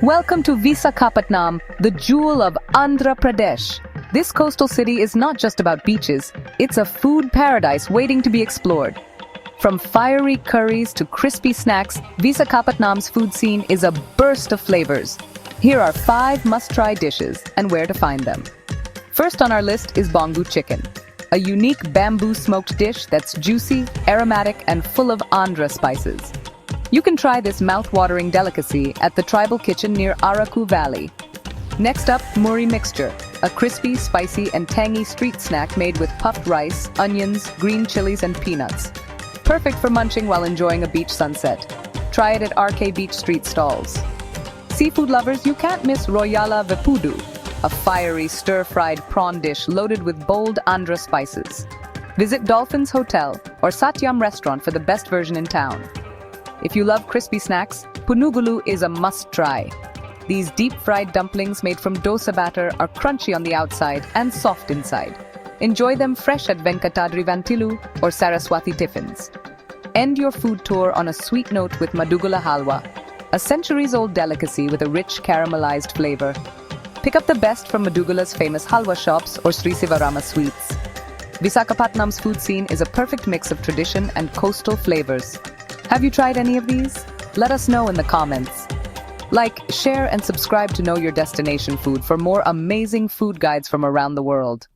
Welcome to Visakhapatnam, the jewel of Andhra Pradesh. This coastal city is not just about beaches, it's a food paradise waiting to be explored. From fiery curries to crispy snacks, Visakhapatnam's food scene is a burst of flavors. Here are 5 must-try dishes and where to find them. First on our list is Bongu Chicken, a unique bamboo smoked dish that's juicy, aromatic, and full of Andhra spices. You can try this mouth-watering delicacy at the tribal kitchen near Araku Valley. Next up, Muri Mixture, a crispy, spicy, and tangy street snack made with puffed rice, onions, green chilies, and peanuts. Perfect for munching while enjoying a beach sunset. Try it at RK Beach Street stalls. Seafood lovers, you can't miss Royyala Vepudu, a fiery, stir-fried prawn dish loaded with bold Andhra spices. Visit Dolphin's Hotel or Satyam restaurant for the best version in town. If you love crispy snacks, Punugulu is a must-try. These deep-fried dumplings made from dosa batter are crunchy on the outside and soft inside. Enjoy them fresh at Venkatadri or Saraswati tiffins. End your food tour on a sweet note with Madugula Halwa, a centuries-old delicacy with a rich caramelized flavor. Pick up the best from Madugula's famous Halwa shops or Sri Sivarama sweets. Visakhapatnam's food scene is a perfect mix of tradition and coastal flavors. Have you tried any of these? Let us know in the comments. Like, share, and subscribe to know your destination food for more amazing food guides from around the world.